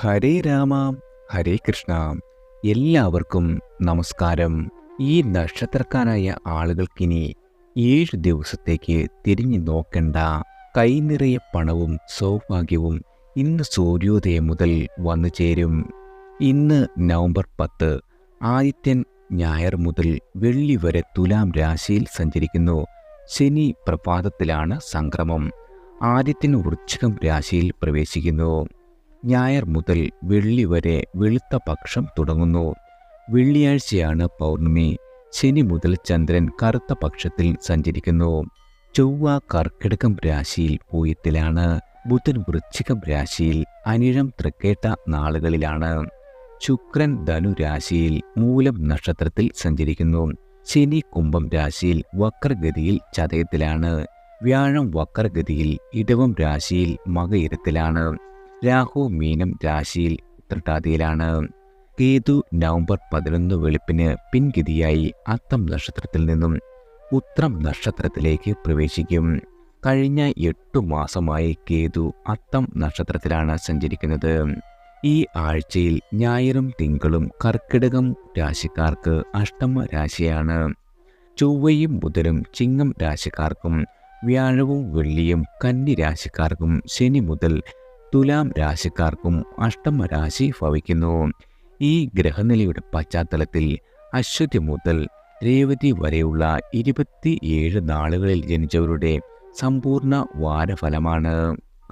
ഹരേ രാമ ഹരേ കൃഷ്ണ. എല്ലാവർക്കും നമസ്കാരം. ഈ നക്ഷത്രക്കാരായ ആളുകൾക്കിനി 7 ദിവസത്തേക്ക് തിരിഞ്ഞു നോക്കണ്ട. കൈനിറയെ പണവും സൗഭാഗ്യവും ഇന്ന് സൂര്യോദയം മുതൽ വന്നു ചേരും. ഇന്ന് നവംബർ 10. ആദിത്യൻ ഞായർ മുതൽ വെള്ളി വരെ തുലാം രാശിയിൽ സഞ്ചരിക്കുന്നു. ശനി പ്രഭാതത്തിലാണ് സംക്രമം. ആദിത്യൻ വൃശ്ചികം രാശിയിൽ പ്രവേശിക്കുന്നു. ഞായർ മുതൽ വെള്ളി വരെ വെളുത്ത പക്ഷം തുടങ്ങുന്നു. വെള്ളിയാഴ്ചയാണ് പൗർണമി. ശനി മുതൽ ചന്ദ്രൻ കറുത്ത പക്ഷത്തിൽ സഞ്ചരിക്കുന്നു. ചൊവ്വ കർക്കിടകം രാശിയിൽ പൂയത്തിലാണ്. ബുധൻ വൃശ്ചികം രാശിയിൽ അനിഴം തൃക്കേട്ട നാളുകളിലാണ്. ശുക്രൻ ധനു രാശിയിൽ മൂലം നക്ഷത്രത്തിൽ സഞ്ചരിക്കുന്നു. ശനി കുംഭം രാശിയിൽ വക്രഗതിയിൽ ചതയത്തിലാണ്. വ്യാഴം വക്രഗതിയിൽ ഇടവം രാശിയിൽ മകയിരത്തിലാണ്. രാഹു മീനം രാശിയിൽ ഉത്രട്ടാതിയിലാണ്. കേതു നവംബർ 11 വെളുപ്പിന് പിൻഗതിയായി അത്തം നക്ഷത്രത്തിൽ നിന്നും ഉത്രം നക്ഷത്രത്തിലേക്ക് പ്രവേശിക്കും. കഴിഞ്ഞ 8 മാസമായി കേതു അത്തം നക്ഷത്രത്തിലാണ് സഞ്ചരിക്കുന്നത്. ഈ ആഴ്ചയിൽ ഞായറും തിങ്കളും കർക്കിടകം രാശിക്കാർക്ക് അഷ്ടമ രാശിയാണ്. ചൊവ്വയും ബുധനും ചിങ്ങം രാശിക്കാർക്കും വ്യാഴവും വെള്ളിയും കന്നി രാശിക്കാർക്കും ശനി മുതൽ തുലാം രാശിക്കാർക്കും അഷ്ടമ രാശി ഭവിക്കുന്നു. ഈ ഗ്രഹനിലയുടെ പശ്ചാത്തലത്തിൽ അശ്വതി മുതൽ രേവതി വരെയുള്ള 27 നാളുകളിൽ ജനിച്ചവരുടെ സമ്പൂർണ്ണ വാരഫലമാണ്.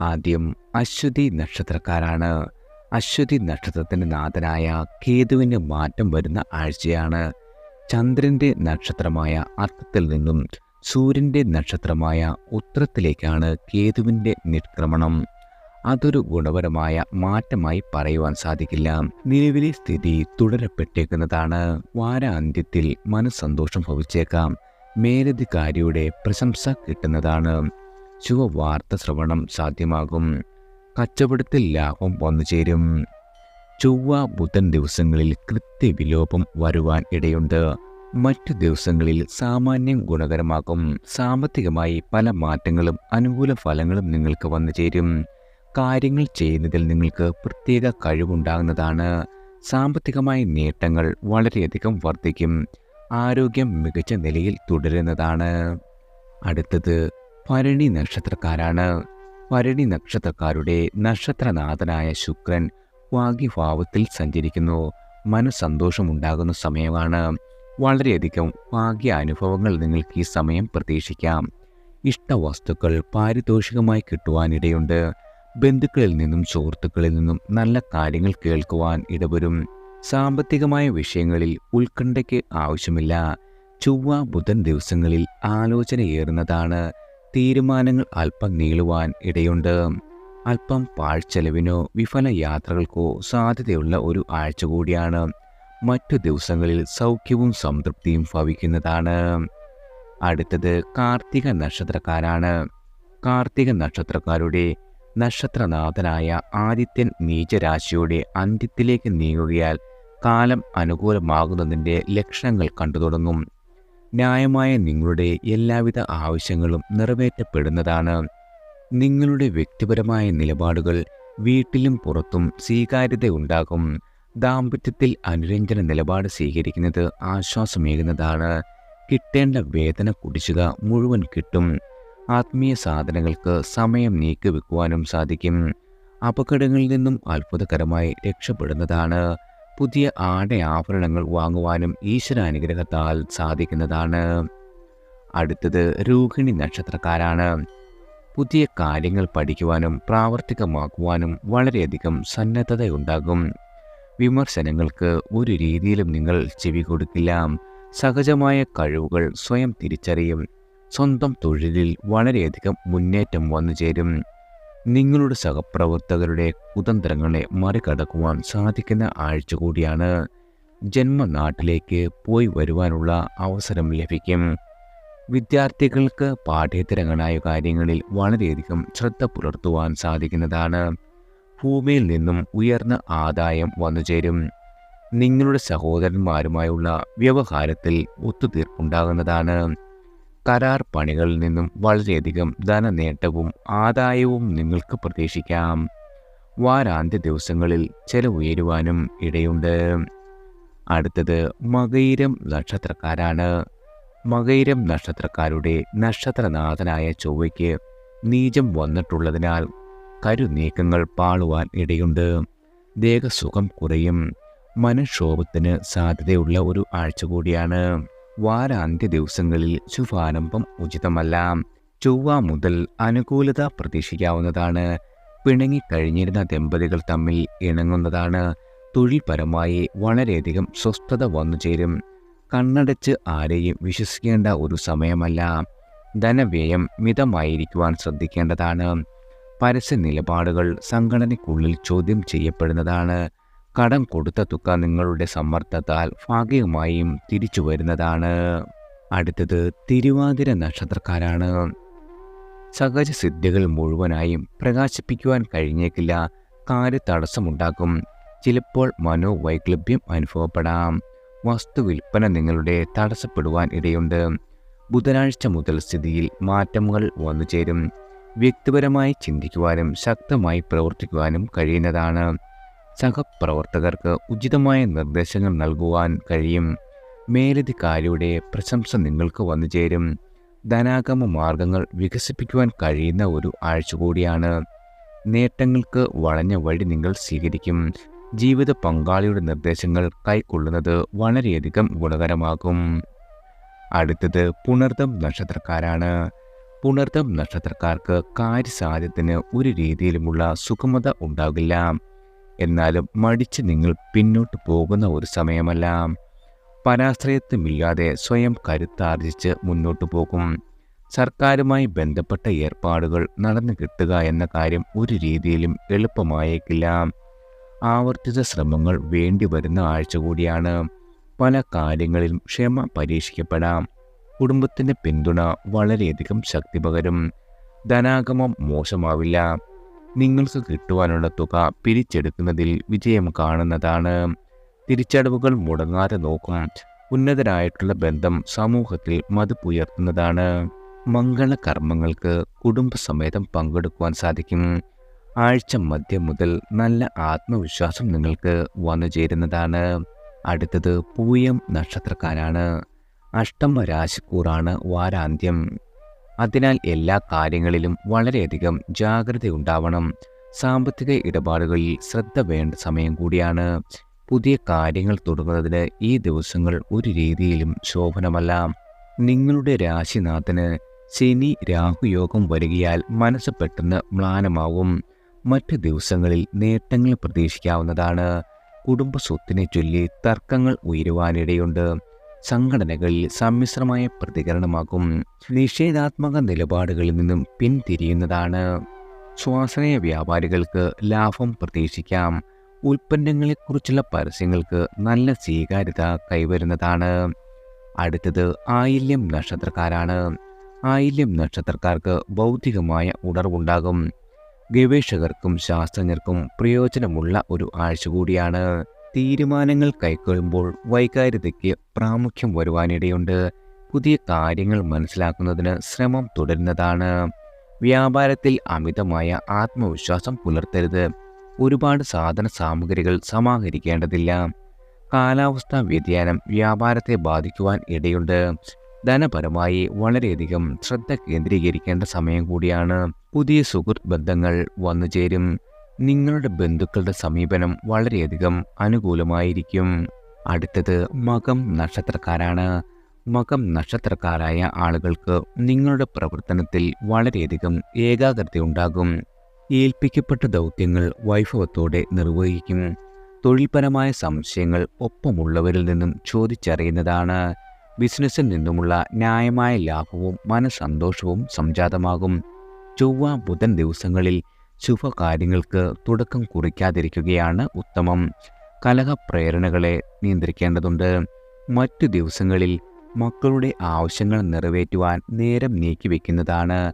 ആദ്യം അശ്വതി നക്ഷത്രക്കാരാണ്. അശ്വതി നക്ഷത്രത്തിൻ്റെ നാഥനായ കേതുവിന് മാറ്റം വരുന്ന ആഴ്ചയാണ്. ചന്ദ്രൻ്റെ നക്ഷത്രമായ അത്തത്തിൽ നിന്നും സൂര്യൻ്റെ നക്ഷത്രമായ ഉത്രത്തിലേക്കാണ് കേതുവിൻ്റെ നിഷ്ക്രമണം. അതൊരു ഗുണപരമായ മാറ്റമായി പറയുവാൻ സാധിക്കില്ല. നിലവിലെ സ്ഥിതി തുടരപ്പെട്ടേക്കുന്നതാണ്. വാരാന്ത്യത്തിൽ മനസ്സന്തോഷം ഭവിച്ചേക്കാം. മേലധികാരിയുടെ പ്രശംസ കിട്ടുന്നതാണ്. ശുഭവാർത്ത ശ്രവണം സാധ്യമാകും. കച്ചവടത്തിൽ ലാഭം വന്നുചേരും. ചൊവ്വ ബുധൻ ദിവസങ്ങളിൽ കൃത്യവിലോപം വരുവാൻ ഇടയുണ്ട്. മറ്റു ദിവസങ്ങളിൽ സാമാന്യം ഗുണകരമാകും. സാമ്പത്തികമായി പല മാറ്റങ്ങളും അനുകൂല ഫലങ്ങളും നിങ്ങൾക്ക് വന്നു ചേരും. കാര്യങ്ങൾ ചെയ്യുന്നതിൽ നിങ്ങൾക്ക് പ്രത്യേക കഴിവുണ്ടാകുന്നതാണ്. സാമ്പത്തികമായ നേട്ടങ്ങൾ വളരെയധികം വർദ്ധിക്കും. ആരോഗ്യം മികച്ച നിലയിൽ തുടരുന്നതാണ്. അടുത്തത് ഭരണി നക്ഷത്രക്കാരാണ്. ഭരണി നക്ഷത്രക്കാരുടെ നക്ഷത്രനാഥനായ ശുക്രൻ ഭാഗ്യഭാവത്തിൽ സഞ്ചരിക്കുന്നു. മനസ്സന്തോഷമുണ്ടാകുന്ന സമയമാണ്. വളരെയധികം ഭാഗ്യ അനുഭവങ്ങൾ നിങ്ങൾക്ക് ഈ സമയം പ്രതീക്ഷിക്കാം. ഇഷ്ടവസ്തുക്കൾ പാരിതോഷികമായി കിട്ടുവാനിടയുണ്ട്. ബന്ധുക്കളിൽ നിന്നും സുഹൃത്തുക്കളിൽ നിന്നും നല്ല കാര്യങ്ങൾ കേൾക്കുവാൻ ഇടവരും. സാമ്പത്തികമായ വിഷയങ്ങളിൽ ഉത്കണ്ഠയ്ക്ക് ആവശ്യമില്ല. ചൊവ്വ ബുധൻ ദിവസങ്ങളിൽ ആലോചനയേറുന്നതാണ്. തീരുമാനങ്ങൾ അല്പം നീളുവാൻ ഇടയുണ്ട്. അല്പം പാഴ്ചെലവിനോ വിഫല യാത്രകൾക്കോ സാധ്യതയുള്ള ഒരു ആഴ്ച കൂടിയാണ്. മറ്റു ദിവസങ്ങളിൽ സൗഖ്യവും സംതൃപ്തിയും ഭവിക്കുന്നതാണ്. അടുത്തത് കാർത്തിക നക്ഷത്രക്കാരാണ്. കാർത്തിക നക്ഷത്രക്കാരുടെ നക്ഷത്രനാഥനായ ആദിത്യൻ നീചരാശിയുടെ അന്ത്യത്തിലേക്ക് നീങ്ങുകയാൽ കാലം അനുകൂലമാകുന്നതിൻ്റെ ലക്ഷണങ്ങൾ കണ്ടു തുടങ്ങും. ന്യായമായ നിങ്ങളുടെ എല്ലാവിധ ആവശ്യങ്ങളും നിറവേറ്റപ്പെടുന്നതാണ്. നിങ്ങളുടെ വ്യക്തിപരമായ നിലപാടുകൾ വീട്ടിലും പുറത്തും സ്വീകാര്യതയുണ്ടാകും. ദാമ്പത്യത്തിൽ അനുരഞ്ജന നിലപാട് സ്വീകരിക്കുന്നത് ആശ്വാസമേകുന്നതാണ്. കിട്ടേണ്ട വേതന കുടിശ്ശിക മുഴുവൻ കിട്ടും. ആത്മീയ സാധനങ്ങൾക്ക് സമയം നീക്കിവെക്കുവാനും സാധിക്കും. അപകടങ്ങളിൽ നിന്നും അത്ഭുതകരമായി രക്ഷപ്പെടുന്നതാണ്. പുതിയ ആഭരണങ്ങൾ വാങ്ങുവാനും ഈശ്വരാനുഗ്രഹത്താൽ സാധിക്കുന്നതാണ്. അടുത്തത് രോഹിണി നക്ഷത്രക്കാരാണ്. പുതിയ കാര്യങ്ങൾ പഠിക്കുവാനും പ്രാവർത്തികമാക്കുവാനും വളരെയധികം സന്നദ്ധതയുണ്ടാകും. വിമർശനങ്ങൾക്ക് ഒരു രീതിയിലും നിങ്ങൾ ചെവി കൊടുക്കില്ല. സഹജമായ കഴിവുകൾ സ്വയം തിരിച്ചറിയും. സ്വന്തം തൊഴിലിൽ വളരെയധികം മുന്നേറ്റം വന്നു ചേരും. നിങ്ങളുടെ സഹപ്രവർത്തകരുടെ കുതന്ത്രങ്ങളെ മറികടക്കുവാൻ സാധിക്കുന്ന ആഴ്ച കൂടിയാണ്. ജന്മനാട്ടിലേക്ക് പോയി വരുവാനുള്ള അവസരം ലഭിക്കും. വിദ്യാർത്ഥികൾക്ക് പാഠ്യേതരങ്ങളായ കാര്യങ്ങളിൽ വളരെയധികം ശ്രദ്ധ പുലർത്തുവാൻ സാധിക്കുന്നതാണ്. ഭൂമിയിൽ നിന്നും ഉയർന്ന ആദായം വന്നുചേരും. നിങ്ങളുടെ സഹോദരന്മാരുമായുള്ള വ്യവഹാരത്തിൽ ഒത്തുതീർപ്പുണ്ടാകുന്നതാണ്. കരാർ പണികളിൽ നിന്നും വളരെയധികം ധനനേട്ടവും ആദായവും നിങ്ങൾക്ക് പ്രതീക്ഷിക്കാം. വാരാന്ത്യ ദിവസങ്ങളിൽ ചെലവുയരുവാനും ഇടയുണ്ട്. അടുത്തത് മകയിരം നക്ഷത്രക്കാരാണ്. മകയിരം നക്ഷത്രക്കാരുടെ നക്ഷത്രനാഥനായ ചൊവ്വയ്ക്ക് നീചം വന്നിട്ടുള്ളതിനാൽ കരുനീക്കങ്ങൾ പാളുവാൻ ഇടയുണ്ട്. ദേഹസുഖം കുറയും. മനക്ഷോഭത്തിന് സാധ്യതയുള്ള ഒരു ആഴ്ച കൂടിയാണ്. വാരാന്ത്യ ദിവസങ്ങളിൽ ശുഭാരംഭം ഉചിതമല്ല. ചൊവ്വ മുതൽ അനുകൂലത പ്രതീക്ഷിക്കാവുന്നതാണ്. പിണങ്ങിക്കഴിഞ്ഞിരുന്ന ദമ്പതികൾ തമ്മിൽ ഇണങ്ങുന്നതാണ്. തൊഴിൽപരമായി വളരെയധികം സ്വസ്ഥത വന്നുചേരും. കണ്ണടച്ച് ആരെയും വിശ്വസിക്കേണ്ട ഒരു സമയമല്ല. ധനവ്യയം മിതമായിരിക്കുവാൻ ശ്രദ്ധിക്കേണ്ടതാണ്. പരസ്യ നിലപാടുകൾ സംഘടനയ്ക്കുള്ളിൽ ചോദ്യം ചെയ്യപ്പെടുന്നതാണ്. കടം കൊടുത്ത തുക നിങ്ങളുടെ സമ്മർദ്ദത്താൽ ഭാഗികമായും തിരിച്ചു വരുന്നതാണ്. അടുത്തത് തിരുവാതിര നക്ഷത്രക്കാരാണ്. സഹജസിദ്ധികൾ മുഴുവനായും പ്രകാശിപ്പിക്കുവാൻ കഴിഞ്ഞേക്കില്ല. കാര്യതടസ്സമുണ്ടാകും. ചിലപ്പോൾ മനോവൈക്ലഭ്യം അനുഭവപ്പെടാം. വസ്തുവിൽപ്പന നിങ്ങളുടെ തടസ്സപ്പെടുവാൻ ഇടയുണ്ട്. ബുധനാഴ്ച മുതൽ സ്ഥിതിയിൽ മാറ്റങ്ങൾ വന്നുചേരും. വ്യക്തിപരമായി ചിന്തിക്കുവാനും ശക്തമായി പ്രവർത്തിക്കുവാനും കഴിയുന്നതാണ്. സഹപ്രവർത്തകർക്ക് ഉചിതമായ നിർദ്ദേശങ്ങൾ നൽകുവാൻ കഴിയും. മേലധികാരിയുടെ പ്രശംസ നിങ്ങൾക്ക് വന്നുചേരും. ധനാഗമ മാർഗങ്ങൾ വികസിപ്പിക്കുവാൻ കഴിയുന്ന ഒരു ആഴ്ച കൂടിയാണ്. നേട്ടങ്ങൾക്ക് വളഞ്ഞ വഴി നിങ്ങൾ സ്വീകരിക്കും. ജീവിത പങ്കാളിയുടെ നിർദ്ദേശങ്ങൾ കൈക്കൊള്ളുന്നത് വളരെയധികം ഗുണകരമാകും. അടുത്തത് പുണർതം നക്ഷത്രക്കാരാണ്. പുണർതം നക്ഷത്രക്കാർക്ക് കാര്യസാധ്യത്തിന് ഒരു രീതിയിലുമുള്ള സുഗമത ഉണ്ടാകില്ല. എന്നാലും മടിച്ച് നിങ്ങൾ പിന്നോട്ട് പോകുന്ന ഒരു സമയമല്ല. പരാശ്രയത്വമില്ലാതെ സ്വയം കരുത്താർജിച്ച് മുന്നോട്ടു പോകും. സർക്കാരുമായി ബന്ധപ്പെട്ട ഏർപ്പാടുകൾ നടന്നു കിട്ടുക എന്ന കാര്യം ഒരു രീതിയിലും എളുപ്പമായേക്കില്ല. ആവർത്തിച്ച ശ്രമങ്ങൾ വേണ്ടിവരുന്ന ആഴ്ച കൂടിയാണ്. പല കാര്യങ്ങളിലും ക്ഷമ പരീക്ഷിക്കപ്പെടാം. കുടുംബത്തിൻ്റെ പിന്തുണ വളരെയധികം ശക്തി പകരും. ധനാഗമം മോശമാവില്ല. നിങ്ങൾക്ക് കിട്ടുവാനുള്ള തുക പിരിച്ചെടുക്കുന്നതിൽ വിജയം കാണുന്നതാണ്. തിരിച്ചടവുകൾ മുടങ്ങാതെ നോക്കും. ഉന്നതരായിട്ടുള്ള ബന്ധം സമൂഹത്തിൽ മതിപ്പുയർത്തുന്നതാണ്. മംഗളകർമ്മങ്ങൾക്ക് കുടുംബസമേതം പങ്കെടുക്കുവാൻ സാധിക്കും. ആഴ്ച മധ്യം മുതൽ നല്ല ആത്മവിശ്വാസം നിങ്ങൾക്ക് വന്നു ചേരുന്നതാണ്. അടുത്തത് പൂയം നക്ഷത്രക്കാരാണ്. അഷ്ടമ രാശിക്കൂറാണ് വാരാന്ത്യം. അതിനാൽ എല്ലാ കാര്യങ്ങളിലും വളരെയധികം ജാഗ്രതയുണ്ടാവണം. സാമ്പത്തിക ഇടപാടുകളിൽ ശ്രദ്ധ വേണ്ട സമയം കൂടിയാണ്. പുതിയ കാര്യങ്ങൾ തുടങ്ങുന്നതിന് ഈ ദിവസങ്ങൾ ഒരു രീതിയിലും ശോഭനമല്ല. നിങ്ങളുടെ രാശിനാഥന് ശനി രാഹുയോഗം വരികയാൽ മനസ്സ് പെട്ടെന്ന് മ്ലാനമാവും. മറ്റ് ദിവസങ്ങളിൽ നേട്ടങ്ങൾ പ്രതീക്ഷിക്കാവുന്നതാണ്. കുടുംബ സ്വത്തിനെ ചൊല്ലി തർക്കങ്ങൾ ഉയരുവാനിടയുണ്ട്. സംഘടനകളിൽ സമ്മിശ്രമായ പ്രതികരണമാകും. നിഷേധാത്മക നിലപാടുകളിൽ നിന്നും പിന്തിരിയുന്നതാണ്. സ്വാശ്രയ വ്യാപാരികൾക്ക് ലാഭം പ്രതീക്ഷിക്കാം. ഉൽപ്പന്നങ്ങളെക്കുറിച്ചുള്ള പരസ്യങ്ങൾക്ക് നല്ല സ്വീകാര്യത കൈവരുന്നതാണ്. അടുത്തത് ആയില്യം നക്ഷത്രക്കാരാണ്. ആയില്യം നക്ഷത്രക്കാർക്ക് ബൗദ്ധികമായ ഉണർവുണ്ടാകും. ഗവേഷകർക്കും ശാസ്ത്രജ്ഞർക്കും പ്രയോജനമുള്ള ഒരു ആഴ്ച കൂടിയാണ്. തീരുമാനങ്ങൾ കൈക്കൊള്ളുമ്പോൾ വൈകാരികതയ്ക്ക് പ്രാമുഖ്യം വരുവാനിടയുണ്ട്. പുതിയ കാര്യങ്ങൾ മനസ്സിലാക്കുന്നതിന് ശ്രമം തുടരുന്നതാണ്. വ്യാപാരത്തിൽ അമിതമായ ആത്മവിശ്വാസം പുലർത്തരുത്. ഒരുപാട് സാധന സാമഗ്രികൾ സമാഹരിക്കേണ്ടതില്ല. കാലാവസ്ഥാ വ്യതിയാനം വ്യാപാരത്തെ ബാധിക്കുവാൻ ഇടയുണ്ട്. ധനപരമായി വളരെയധികം ശ്രദ്ധ കേന്ദ്രീകരിക്കേണ്ട സമയം കൂടിയാണ്. പുതിയ സുഹൃത്ത് ബന്ധങ്ങൾ വന്നുചേരും. നിങ്ങളുടെ ബന്ധുക്കളുടെ സമീപനം വളരെയധികം അനുകൂലമായിരിക്കും. അടുത്തത് മകം നക്ഷത്രക്കാരാണ്. മകം നക്ഷത്രക്കാരായ ആളുകൾക്ക് നിങ്ങളുടെ പ്രവർത്തനത്തിൽ വളരെയധികം ഏകാഗ്രതയുണ്ടാകും. ഏൽപ്പിക്കപ്പെട്ട ദൗത്യങ്ങൾ വൈഭവത്തോടെ നിർവഹിക്കും. തൊഴിൽപരമായ സംശയങ്ങൾ ഒപ്പമുള്ളവരിൽ നിന്നും ചോദിച്ചറിയുന്നതാണ്. ബിസിനസ്സിൽ നിന്നുമുള്ള ന്യായമായ ലാഭവും മനസ്സന്തോഷവും സംജാതമാകും. ചൊവ്വ ബുധൻ ദിവസങ്ങളിൽ ശുഭകാര്യങ്ങൾക്ക് തുടക്കം കുറിക്കാതിരിക്കുകയാണ് ഉത്തമം. കലഹപ്രേരണകളെ നിയന്ത്രിക്കേണ്ടതുണ്ട്. മറ്റു ദിവസങ്ങളിൽ മക്കളുടെ ആവശ്യങ്ങൾ നിറവേറ്റുവാൻ നേരം നീക്കിവെക്കുന്നതാണ്.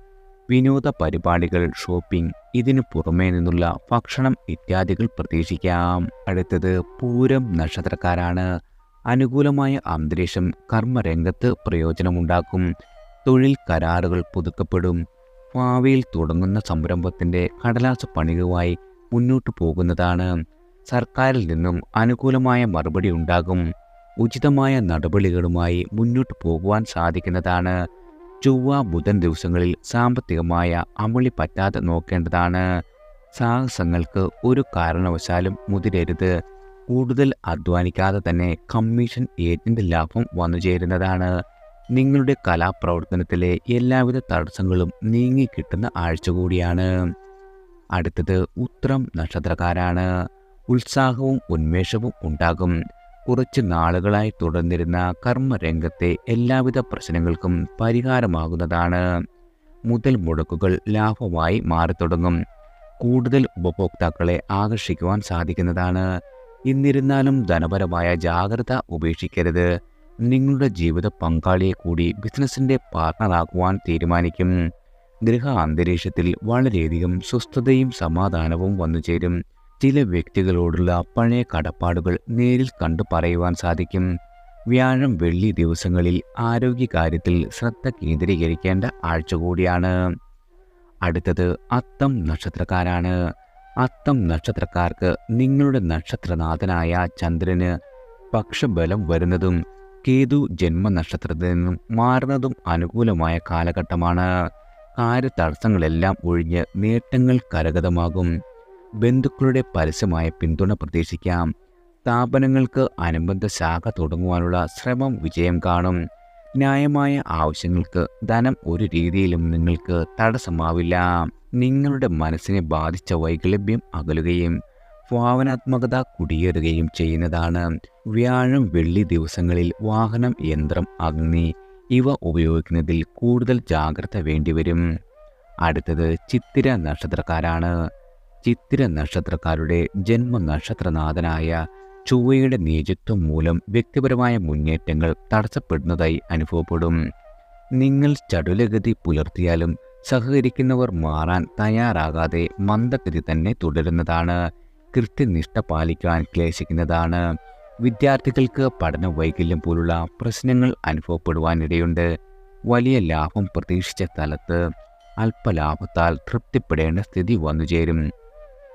വിനോദ പരിപാടികൾ, ഷോപ്പിംഗ്, ഇതിനു പുറമേ നിന്നുള്ള ഭക്ഷണം ഇത്യാദികൾ പ്രതീക്ഷിക്കാം. അടുത്തത് പൂരം നക്ഷത്രക്കാരാണ്. അനുകൂലമായ അന്തരീക്ഷം കർമ്മരംഗത്ത് പ്രയോജനമുണ്ടാക്കും. തൊഴിൽ കരാറുകൾ പുതുക്കപ്പെടും. ഭാവിയിൽ തുടങ്ങുന്ന സംരംഭത്തിൻ്റെ കടലാസ പണികയുമായി മുന്നോട്ടു പോകുന്നതാണ്. സർക്കാരിൽ നിന്നും അനുകൂലമായ മറുപടി ഉണ്ടാകും. ഉചിതമായ നടപടികളുമായി മുന്നോട്ടു പോകുവാൻ സാധിക്കുന്നതാണ്. ചൊവ്വ ബുധൻ ദിവസങ്ങളിൽ സാമ്പത്തികമായ അമളി പറ്റാതെ നോക്കേണ്ടതാണ്. സാഹസങ്ങൾക്ക് ഒരു കാരണവശാലും മുതിരരുത്. കൂടുതൽ അധ്വാനിക്കാതെ തന്നെ കമ്മീഷൻ ഏജന്റ് ലാഭം വന്നുചേരുന്നതാണ്. നിങ്ങളുടെ കലാപ്രവർത്തനത്തിലെ എല്ലാവിധ തടസ്സങ്ങളും നീങ്ങിക്കിട്ടുന്ന ആഴ്ച കൂടിയാണ്. അടുത്തത് ഉത്രം നക്ഷത്രക്കാരാണ്. ഉത്സാഹവും ഉന്മേഷവും ഉണ്ടാകും. കുറച്ച് നാളുകളായി തുടർന്നിരുന്ന കർമ്മരംഗത്തെ എല്ലാവിധ പ്രശ്നങ്ങൾക്കും പരിഹാരമാകുന്നതാണ്. മുതൽ മുടക്കുകൾ ലാഭമായി മാറിത്തുടങ്ങും. കൂടുതൽ ഉപഭോക്താക്കളെ ആകർഷിക്കുവാൻ സാധിക്കുന്നതാണ്. എന്നിരുന്നാലും ധനപരമായ ജാഗ്രത ഉപേക്ഷിക്കരുത്. നിങ്ങളുടെ ജീവിത പങ്കാളിയെ കൂടി ബിസിനസിൻ്റെ പാർട്ണറാക്കുവാൻ തീരുമാനിക്കും. ഗൃഹ അന്തരീക്ഷത്തിൽ വളരെയധികം സ്വസ്ഥതയും സമാധാനവും വന്നുചേരും. ചില വ്യക്തികളോടുള്ള പഴയ കടപ്പാടുകൾ നേരിൽ കണ്ടു പറയുവാൻ സാധിക്കും. വ്യാഴം വെള്ളി ദിവസങ്ങളിൽ ആരോഗ്യകാര്യത്തിൽ ശ്രദ്ധ കേന്ദ്രീകരിക്കേണ്ട ആഴ്ച കൂടിയാണ്. അടുത്തത് അത്തം നക്ഷത്രക്കാരാണ്. അത്തം നക്ഷത്രക്കാർക്ക് നിങ്ങളുടെ നക്ഷത്രനാഥനായ ചന്ദ്രന് പക്ഷബലം വരുന്നതും കേതു ജന്മനക്ഷത്രത്തിൽ നിന്നും മാറുന്നതും അനുകൂലമായ കാലഘട്ടമാണ്. കാര്യതടസ്സങ്ങളെല്ലാം ഒഴിഞ്ഞ് നേട്ടങ്ങൾ കരഗതമാകും. ബന്ധുക്കളുടെ പരസ്യമായ പിന്തുണ പ്രതീക്ഷിക്കാം. സ്ഥാപനങ്ങൾക്ക് അനുബന്ധ ശാഖ തുടങ്ങുവാനുള്ള ശ്രമം വിജയം കാണും. ന്യായമായ ആവശ്യങ്ങൾക്ക് ധനം ഒരു രീതിയിലും നിങ്ങൾക്ക് തടസ്സമാവില്ല. നിങ്ങളുടെ മനസ്സിനെ ബാധിച്ച വൈകല്യം അകലുകയും ഭാവനാത്മകത കുടിയേറുകയും ചെയ്യുന്നതാണ്. വ്യാഴം വെള്ളി ദിവസങ്ങളിൽ വാഹനം, യന്ത്രം, അഗ്നി ഇവ ഉപയോഗിക്കുന്നതിൽ കൂടുതൽ ജാഗ്രത വേണ്ടിവരും. അടുത്തത് ചിത്തിര നക്ഷത്രക്കാരാണ്. ചിത്തിര നക്ഷത്രക്കാരുടെ ജന്മനക്ഷത്രനാഥനായ ചൊവ്വയുടെ നീചത്വം മൂലം വ്യക്തിപരമായ മുന്നേറ്റങ്ങൾ തടസ്സപ്പെടുന്നതായി അനുഭവപ്പെടും. നിങ്ങൾ ചടുലഗതി പുലർത്തിയാലും സഹകരിക്കുന്നവർ മാറാൻ തയ്യാറാകാതെ മന്ദഗതി തന്നെ തുടരുന്നതാണ്. കൃത്യനിഷ്ഠ പാലിക്കാൻ ക്ലേശിക്കുന്നതാണ്. വിദ്യാർത്ഥികൾക്ക് പഠന വൈകല്യം പോലുള്ള പ്രശ്നങ്ങൾ അനുഭവപ്പെടുവാനിടയുണ്ട്. വലിയ ലാഭം പ്രതീക്ഷിച്ച സ്ഥലത്ത് അല്പലാഭത്താൽ തൃപ്തിപ്പെടേണ്ട സ്ഥിതി വന്നുചേരും.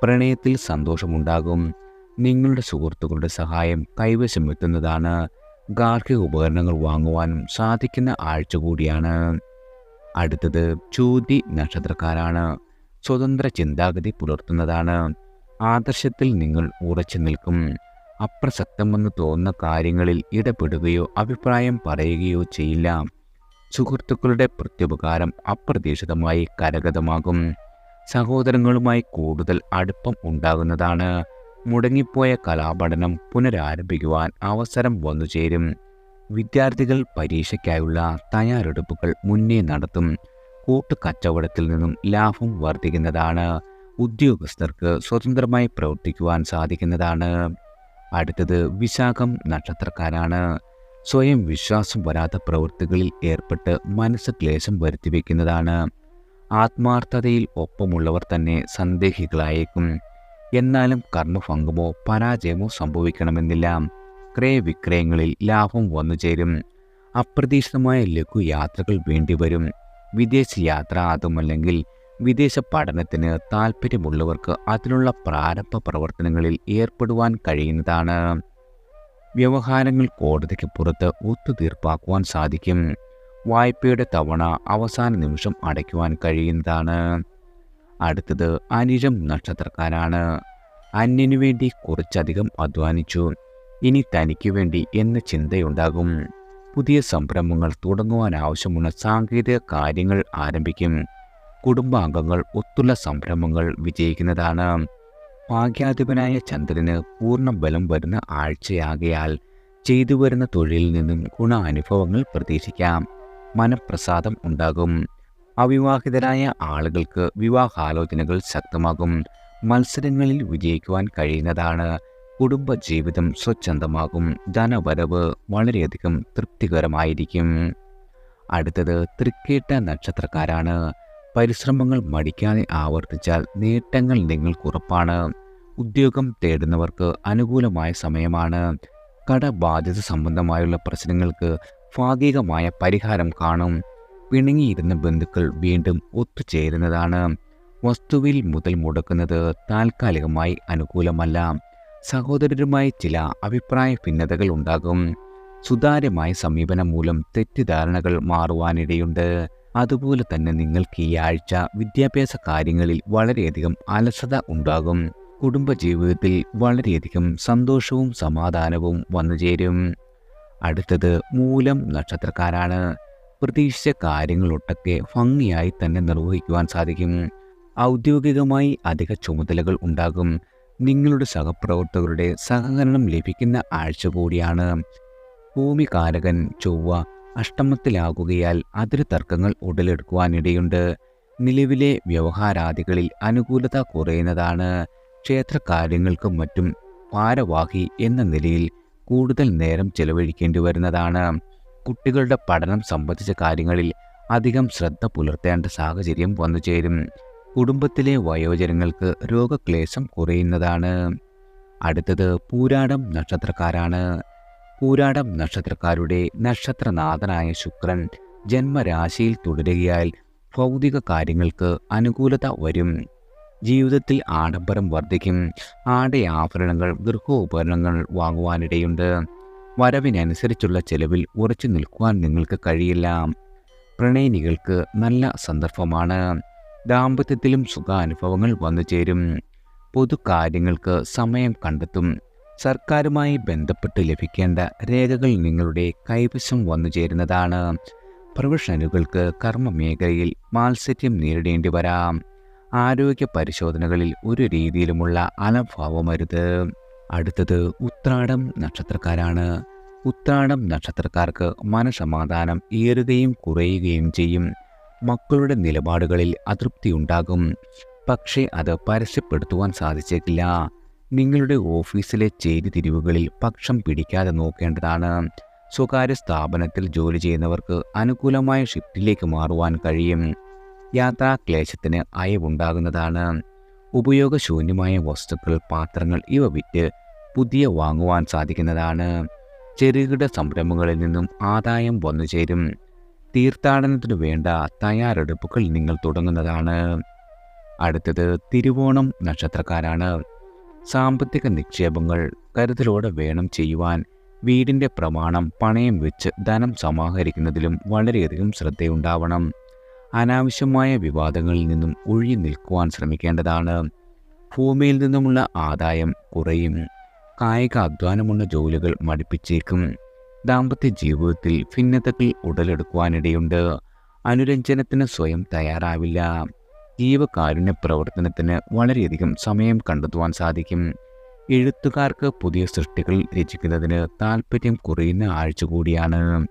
പ്രണയത്തിൽ സന്തോഷമുണ്ടാകും. നിങ്ങളുടെ സുഹൃത്തുക്കളുടെ സഹായം കൈവശം എത്തുന്നതാണ്. ഗാർഹിക ഉപകരണങ്ങൾ വാങ്ങുവാനും സാധിക്കുന്ന ആഴ്ച കൂടിയാണ്. അടുത്തത് ചോതി നക്ഷത്രക്കാരാണ്. സ്വതന്ത്ര ചിന്താഗതി പുലർത്തുന്നതാണ്. ആദർശത്തിൽ നിങ്ങൾ ഉറച്ചു നിൽക്കും. അപ്രസക്തമെന്ന് തോന്നുന്ന കാര്യങ്ങളിൽ ഇടപെടുകയോ അഭിപ്രായം പറയുകയോ ചെയ്യില്ല. സുഹൃത്തുക്കളുടെ പ്രത്യുപകാരം അപ്രതീക്ഷിതമായി കരഗതമാകും. സഹോദരങ്ങളുമായി കൂടുതൽ അടുപ്പം ഉണ്ടാകുന്നതാണ്. മുടങ്ങിപ്പോയ കലാപഠനം പുനരാരംഭിക്കുവാൻ അവസരം വന്നുചേരും. വിദ്യാർത്ഥികൾ പരീക്ഷയ്ക്കായുള്ള തയ്യാറെടുപ്പുകൾ മുന്നേ നടത്തും. കൂട്ടുകച്ചവടത്തിൽ നിന്നും ലാഭം വർദ്ധിക്കുന്നതാണ്. ഉദ്യോഗസ്ഥർക്ക് സ്വതന്ത്രമായി പ്രവർത്തിക്കുവാൻ സാധിക്കുന്നതാണ്. അടുത്തത് വിശാഖം നക്ഷത്രക്കാരാണ്. സ്വയം വിശ്വാസം വരാത്ത പ്രവൃത്തികളിൽ ഏർപ്പെട്ട് മനസ്സ് ക്ലേശം വരുത്തിവെക്കുന്നതാണ്. ആത്മാർത്ഥതയിൽ ഒപ്പമുള്ളവർ തന്നെ സന്ദേഹികളായേക്കും. എന്നാലും കർമ്മഭംഗമോ പരാജയമോ സംഭവിക്കണമെന്നില്ല. ക്രയവിക്രയങ്ങളിൽ ലാഭം വന്നുചേരും. അപ്രതീക്ഷിതമായ ലഘുയാത്രകൾ വേണ്ടിവരും. വിദേശ യാത്ര, അതുമല്ലെങ്കിൽ വിദേശ പഠനത്തിന് താൽപ്പര്യമുള്ളവർക്ക് അതിനുള്ള പ്രാരംഭ പ്രവർത്തനങ്ങളിൽ ഏർപ്പെടുവാൻ കഴിയുന്നതാണ്. വ്യവഹാരങ്ങൾ കോടതിക്ക് പുറത്ത് ഒത്തുതീർപ്പാക്കുവാൻ സാധിക്കും. വായ്പയുടെ തവണ അവസാന നിമിഷം അടയ്ക്കുവാൻ കഴിയുന്നതാണ്. അടുത്തത് അനിഴം നക്ഷത്രക്കാരാണ്. അന്യനു വേണ്ടി കുറച്ചധികം അധ്വാനിച്ചു, ഇനി തനിക്ക് വേണ്ടി എന്ന ചിന്തയുണ്ടാകും. പുതിയ സംരംഭങ്ങൾ തുടങ്ങുവാൻ ആവശ്യമുള്ള സാങ്കേതിക കാര്യങ്ങൾ ആരംഭിക്കും. കുടുംബാംഗങ്ങൾ ഒത്തുള്ള സംരംഭങ്ങൾ വിജയിക്കുന്നതാണ്. ഭാഗ്യാധിപനായ ചന്ദ്രന് പൂർണ്ണ ബലം വരുന്ന ആഴ്ചയാകയാൽ ചെയ്തു വരുന്ന തൊഴിലിൽ നിന്നും ഗുണാനുഭവങ്ങൾ പ്രതീക്ഷിക്കാം. മനഃപ്രസാദം ഉണ്ടാകും. അവിവാഹിതരായ ആളുകൾക്ക് വിവാഹാലോചനകൾ ശക്തമാകും. മത്സരങ്ങളിൽ വിജയിക്കുവാൻ കഴിയുന്നതാണ്. കുടുംബജീവിതം സ്വച്ഛന്തമാകും. ധനവരവ് വളരെയധികം തൃപ്തികരമായിരിക്കും. അടുത്തത് തൃക്കേട്ട നക്ഷത്രക്കാരാണ്. പരിശ്രമങ്ങൾ മടിക്കാതെ ആവർത്തിച്ചാൽ നേട്ടങ്ങൾ നിങ്ങൾക്കുറപ്പാണ്. ഉദ്യോഗം തേടുന്നവർക്ക് അനുകൂലമായ സമയമാണ്. കടബാധ്യത സംബന്ധമായുള്ള പ്രശ്നങ്ങൾക്ക് ഭാഗികമായ പരിഹാരം കാണും. പിണങ്ങിയിരുന്ന ബന്ധുക്കൾ വീണ്ടും ഒത്തുചേരുന്നതാണ്. വസ്തുവിൽ മുതൽ മുടക്കുന്നത് താൽക്കാലികമായി അനുകൂലമല്ല. സഹോദരരുമായി ചില അഭിപ്രായ ഭിന്നതകൾ ഉണ്ടാകും. സുതാര്യമായ സമീപനം മൂലം തെറ്റിദ്ധാരണകൾ മാറുവാനിടയുണ്ട്. അതുപോലെ തന്നെ നിങ്ങൾക്ക് ഈ ആഴ്ച വിദ്യാഭ്യാസ കാര്യങ്ങളിൽ വളരെയധികം അലസത ഉണ്ടാകും. കുടുംബജീവിതത്തിൽ വളരെയധികം സന്തോഷവും സമാധാനവും വന്നുചേരും. അടുത്തത് മൂലം നക്ഷത്രക്കാരാണ്. പ്രതീക്ഷിച്ച കാര്യങ്ങളൊട്ടൊക്കെ ഭംഗിയായി തന്നെ നിർവഹിക്കുവാൻ സാധിക്കും. ഔദ്യോഗികമായി അധിക ചുമതലകൾ ഉണ്ടാകും. നിങ്ങളുടെ സഹപ്രവർത്തകരുടെ സഹകരണം ലഭിക്കുന്ന ആഴ്ച കൂടിയാണ്. ഭൂമികാരകൻ ചൊവ്വ അഷ്ടമത്തിലാകുകയാൽ അതിര് തർക്കങ്ങൾ ഉടലെടുക്കുവാനിടയുണ്ട്. നിലവിലെ വ്യവഹാരാദികളിൽ അനുകൂലത കുറയുന്നതാണ്. ക്ഷേത്രകാര്യങ്ങൾക്കും മറ്റും ഭാരവാഹി എന്ന നിലയിൽ കൂടുതൽ നേരം ചെലവഴിക്കേണ്ടി വരുന്നതാണ്. കുട്ടികളുടെ പഠനം സംബന്ധിച്ച കാര്യങ്ങളിൽ അധികം ശ്രദ്ധ പുലർത്തേണ്ട സാഹചര്യം വന്നുചേരും. കുടുംബത്തിലെ വയോജനങ്ങൾക്ക് രോഗക്ലേശം കുറയുന്നതാണ്. അടുത്തത് പൂരാടം നക്ഷത്രക്കാരാണ്. പൂരാടം നക്ഷത്രക്കാരുടെ നക്ഷത്രനാഥനായ ശുക്രൻ ജന്മരാശിയിൽ തുടരുകയാൽ ഭൗതിക കാര്യങ്ങൾക്ക് അനുകൂലത വരും. ജീവിതത്തിൽ ആഡംബരം വർദ്ധിക്കും. ആഭരണങ്ങൾ, ഗൃഹോപകരണങ്ങൾ വാങ്ങുവാനിടയുണ്ട്. വരവിനനുസരിച്ചുള്ള ചെലവിൽ ഉറച്ചു നിൽക്കുവാൻ നിങ്ങൾക്ക് കഴിയില്ല. പ്രണയിനികൾക്ക് നല്ല സന്ദർഭമാണ്. ദാമ്പത്യത്തിലും സുഖാനുഭവങ്ങൾ വന്നുചേരും. പൊതുകാര്യങ്ങൾക്ക് സമയം കണ്ടെത്തും. സർക്കാരുമായി ബന്ധപ്പെട്ട് ലഭിക്കേണ്ട രേഖകൾ നിങ്ങളുടെ കൈവശം വന്നുചേരുന്നതാണ്. പ്രൊഫഷണലുകൾക്ക് കർമ്മമേഖലയിൽ മാത്സര്യം നേരിടേണ്ടി വരാം. ആരോഗ്യ പരിശോധനകളിൽ ഒരു രീതിയിലുമുള്ള അലംഭാവമരുത്. അടുത്തത് ഉത്രാടം നക്ഷത്രക്കാരാണ്. ഉത്രാടം നക്ഷത്രക്കാർക്ക് മനസമാധാനം ഏറുകയും കുറയുകയും ചെയ്യും. മക്കളുടെ നിലപാടുകളിൽ അതൃപ്തിയുണ്ടാകും. പക്ഷേ അത് പരസ്യപ്പെടുത്തുവാൻ സാധിച്ചേക്കില്ല. നിങ്ങളുടെ ഓഫീസിലെ ചേരിതിരിവുകളിൽ പക്ഷം പിടിക്കാതെ നോക്കേണ്ടതാണ്. സ്വകാര്യ സ്ഥാപനത്തിൽ ജോലി ചെയ്യുന്നവർക്ക് അനുകൂലമായ ഷിഫ്റ്റിലേക്ക് മാറുവാൻ കഴിയും. യാത്രാക്ലേശത്തിന് അയവുണ്ടാകുന്നതാണ്. ഉപയോഗശൂന്യമായ വസ്തുക്കൾ, പാത്രങ്ങൾ ഇവ വിറ്റ് പുതിയ വാങ്ങുവാൻ സാധിക്കുന്നതാണ്. ചെറുകിട സംരംഭങ്ങളിൽ നിന്നും ആദായം വന്നുചേരും. തീർത്ഥാടനത്തിനു വേണ്ട തയ്യാറെടുപ്പുകൾ നിങ്ങൾ തുടങ്ങുന്നതാണ്. അടുത്തത് തിരുവോണം നക്ഷത്രക്കാരാണ്. സാമ്പത്തിക നിക്ഷേപങ്ങൾ കരുതലോടെ വേണം ചെയ്യുവാൻ. വീടിൻ്റെ പ്രമാണം പണയം വെച്ച് ധനം സമാഹരിക്കുന്നതിലും വളരെയധികം ശ്രദ്ധയുണ്ടാവണം. അനാവശ്യമായ വിവാദങ്ങളിൽ നിന്നും ഒഴിഞ്ഞു നിൽക്കുവാൻ ശ്രമിക്കേണ്ടതാണ്. ഭൂമിയിൽ നിന്നുമുള്ള ആദായം കുറയും. കായിക അധ്വാനമുള്ള ജോലികൾ മടുപ്പിച്ചേക്കും. ദാമ്പത്യ ജീവിതത്തിൽ ഭിന്നതകൾ ഉടലെടുക്കുവാനിടയുണ്ട്. അനുരഞ്ജനത്തിന് സ്വയം തയ്യാറാവില്ല. ജീവകാരുണ്യ പ്രവർത്തനത്തിന് വളരെയധികം സമയം കണ്ടെത്തുവാൻ സാധിക്കും. എഴുത്തുകാർക്ക് പുതിയ സൃഷ്ടികൾ രചിക്കുന്നതിന് താല്പര്യം കുറയുന്ന ആഴ്ച കൂടിയാണ്.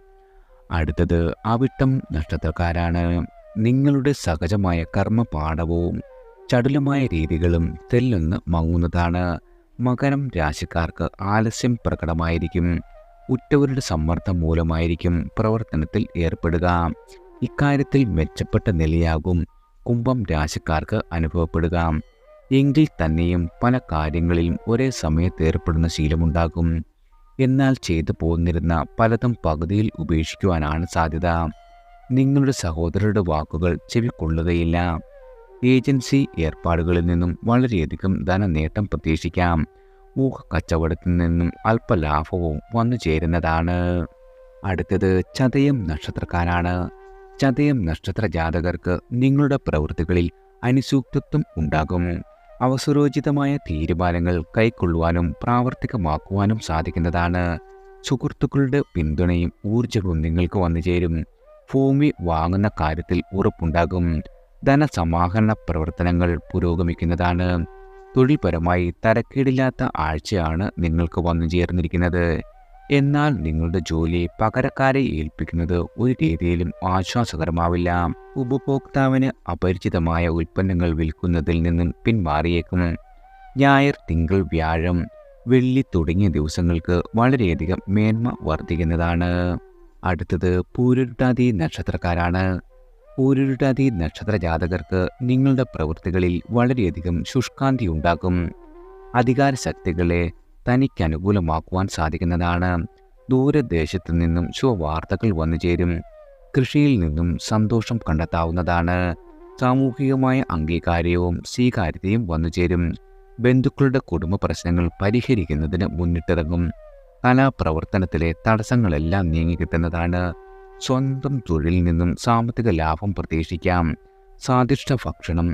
അടുത്തത് അവിട്ടം നക്ഷത്രക്കാരാണ്. നിങ്ങളുടെ സഹജമായ കർമ്മപാഠവും ചടുലമായ രീതികളും തെല്ലൊന്ന് മങ്ങുന്നതാണ്. മകരം രാശിക്കാർക്ക് ആലസ്യം പ്രകടമായിരിക്കും. ഉറ്റവരുടെ സമ്മർദ്ദം മൂലമായിരിക്കും പ്രവർത്തനത്തിൽ ഏർപ്പെടുക. ഇക്കാര്യത്തിൽ മെച്ചപ്പെട്ട നിലയാകും കുംഭം രാശിക്കാർക്ക് അനുഭവപ്പെടുക. എങ്കിൽ തന്നെയും പല കാര്യങ്ങളിലും ഒരേ സമയത്ത് ഏർപ്പെടുന്ന ശീലമുണ്ടാകും. എന്നാൽ ചെയ്തു പോന്നിരുന്ന പലതും പകുതിയിൽ ഉപേക്ഷിക്കുവാനാണ് സാധ്യത. നിങ്ങളുടെ സഹോദരരുടെ വാക്കുകൾ ചെവിക്കൊള്ളുകയില്ല. ഏജൻസി ഏർപ്പാടുകളിൽ നിന്നും വളരെയധികം ധനനേട്ടം പ്രതീക്ഷിക്കാം. ഊഹക്കച്ചവടത്തിൽ നിന്നും അല്പലാഭവും വന്നു ചേരുന്നതാണ്. അടുത്തത് ചതയം നക്ഷത്രക്കാരാണ്. ചതയം നക്ഷത്ര ജാതകർക്ക് നിങ്ങളുടെ പ്രവൃത്തികളിൽ അനിസൂക്തത്വം ഉണ്ടാകും. അവസരോചിതമായ തീരുമാനങ്ങൾ കൈക്കൊള്ളുവാനും പ്രാവർത്തികമാക്കുവാനും സാധിക്കുന്നതാണ്. സുഹൃത്തുക്കളുടെ പിന്തുണയും ഊർജവും നിങ്ങൾക്ക് വന്നുചേരും. ഭൂമി വാങ്ങുന്ന കാര്യത്തിൽ ഉറപ്പുണ്ടാകും. ധനസമാഹരണ പ്രവർത്തനങ്ങൾ പുരോഗമിക്കുന്നതാണ്. തൊഴിൽപരമായി തരക്കേടില്ലാത്ത ആഴ്ചയാണ് നിങ്ങൾക്ക് വന്നു ചേർന്നിരിക്കുന്നത്. എന്നാൽ നിങ്ങളുടെ ജോലി പകരക്കാരെ ഏൽപ്പിക്കുന്നത് ഒരു രീതിയിലും ആശ്വാസകരമാവില്ല. ഉപഭോക്താവിന് അപരിചിതമായ ഉൽപ്പന്നങ്ങൾ വിൽക്കുന്നതിൽ നിന്നും പിന്മാറിയേക്കും. ഞായർ, തിങ്കൾ, വ്യാഴം, വെള്ളി തുടങ്ങിയ ദിവസങ്ങൾക്ക് വളരെയധികം മേന്മ വർദ്ധിക്കുന്നതാണ്. അടുത്തത് പൂരുരുട്ടാതി നക്ഷത്രക്കാരാണ്. പൂരുരുട്ടാതി നക്ഷത്ര ജാതകർക്ക് നിങ്ങളുടെ പ്രവൃത്തികളിൽ വളരെയധികം ശുഷ്കാന്തി ഉണ്ടാകും. അധികാര ശക്തികളെ തനിക്കനുകൂലമാക്കുവാൻ സാധിക്കുന്നതാണ്. ദൂരദേശത്തു നിന്നും ശുഭവാർത്തകൾ വന്നു ചേരും. കൃഷിയിൽ നിന്നും സന്തോഷം കണ്ടെത്താവുന്നതാണ്. സാമൂഹികമായ അംഗീകാരവും സ്വീകാര്യതയും വന്നുചേരും. ബന്ധുക്കളുടെ കുടുംബ പ്രശ്നങ്ങൾ പരിഹരിക്കുന്നതിന് മുന്നിട്ടിറങ്ങും. കലാപ്രവർത്തനത്തിലെ തടസ്സങ്ങളെല്ലാം നീങ്ങിക്കിട്ടുന്നതാണ്. സ്വന്തം തൊഴിലിൽ നിന്നും സാമ്പത്തിക ലാഭം പ്രതീക്ഷിക്കാം. സ്വാദിഷ്ട ഭക്ഷണം,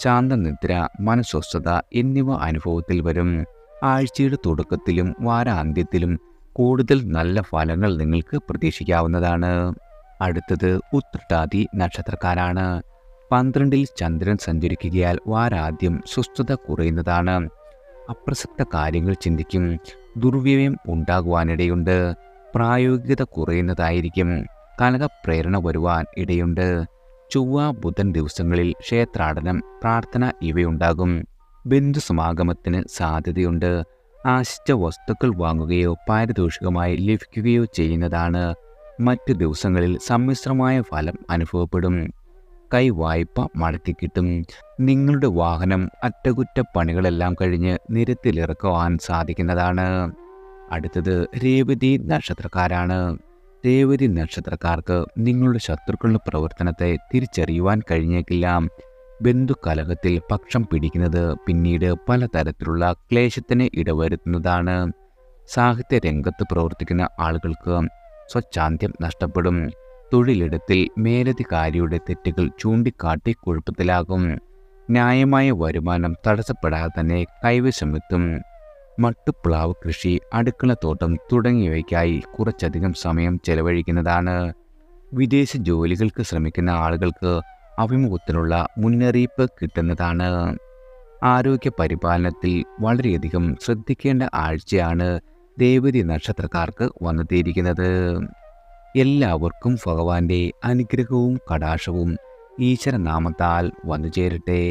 ശാന്തനിദ്ര, മനസ്വസ്ഥത എന്നിവ അനുഭവത്തിൽ വരും. ആഴ്ചയുടെ തുടക്കത്തിലും വാരാന്ത്യത്തിലും കൂടുതൽ നല്ല ഫലങ്ങൾ നിങ്ങൾക്ക് പ്രതീക്ഷിക്കാവുന്നതാണ്. അടുത്തത് ഉത്രട്ടാതി നക്ഷത്രക്കാരാണ്. 12-ൽ ചന്ദ്രൻ സഞ്ചരിക്കുകയാൽ വാരാദ്യം സ്വസ്ഥത കുറയുന്നതാണ്. അപ്രസക്ത കാര്യങ്ങൾ ചിന്തിക്കും. ദുർവ്യയം ഉണ്ടാകുവാനിടയുണ്ട്. പ്രായോഗികത കുറയുന്നതായിരിക്കും. കനകപ്രേരണ വരുവാൻ ഇടയുണ്ട്. ചൊവ്വ ബുധൻ ദിവസങ്ങളിൽ ക്ഷേത്രാടനം, പ്രാർത്ഥന ഇവയുണ്ടാകും. ബന്ധുസമാഗമത്തിന് സാധ്യതയുണ്ട്. ആശിച്ച വസ്തുക്കൾ വാങ്ങുകയോ പാരിതോഷികമായി ലഭിക്കുകയോ ചെയ്യുന്നതാണ്. മറ്റ് ദിവസങ്ങളിൽ സമ്മിശ്രമായ ഫലം അനുഭവപ്പെടും. കൈവായ്പ മടക്കിക്കിട്ടും. നിങ്ങളുടെ വാഹനം അറ്റകുറ്റപ്പണികളെല്ലാം കഴിഞ്ഞ് നിരത്തിലിറക്കുവാൻ സാധിക്കുന്നതാണ്. അടുത്തത് രേവതി നക്ഷത്രക്കാരാണ്. രേവതി നക്ഷത്രക്കാർക്ക് നിങ്ങളുടെ ശത്രുക്കളുടെ പ്രവർത്തനത്തെ തിരിച്ചറിയുവാൻ കഴിഞ്ഞേക്കില്ല. ബന്ധുകലഹത്തിൽ പക്ഷം പിടിക്കുന്നത് പിന്നീട് പലതരത്തിലുള്ള ക്ലേശത്തിന് ഇടവരുത്തുന്നതാണ്. സാഹിത്യ രംഗത്ത് പ്രവർത്തിക്കുന്ന ആളുകൾക്ക് സ്വച്ഛാന്ത്യം നഷ്ടപ്പെടും. തൊഴിലിടത്തിൽ മേലധികാരിയുടെ തെറ്റുകൾ ചൂണ്ടിക്കാട്ടി കുഴപ്പത്തിലാകും. ന്യായമായ വരുമാനം തടസ്സപ്പെടാതെ തന്നെ കൈവശമെത്തും. മട്ടുപ്ലാവ് കൃഷി, അടുക്കളത്തോട്ടം തുടങ്ങിയവയ്ക്കായി കുറച്ചധികം സമയം ചെലവഴിക്കുന്നതാണ്. വിദേശ ജോലികൾക്ക് ശ്രമിക്കുന്ന ആളുകൾക്ക് അഭിമുഖത്തിനുള്ള മുന്നറിയിപ്പ് കിട്ടുന്നതാണ്. ആരോഗ്യ പരിപാലനത്തിൽ വളരെയധികം ശ്രദ്ധിക്കേണ്ട ആഴ്ചയാണ് രേവതി നക്ഷത്രക്കാർക്ക് വന്നെത്തിയിരിക്കുന്നത്. എല്ലാവർക്കും ഭഗവാന്റെ അനുഗ്രഹവും കടാക്ഷവും ഈശ്വരനാമത്താൽ വന്നു ചേരട്ടെ.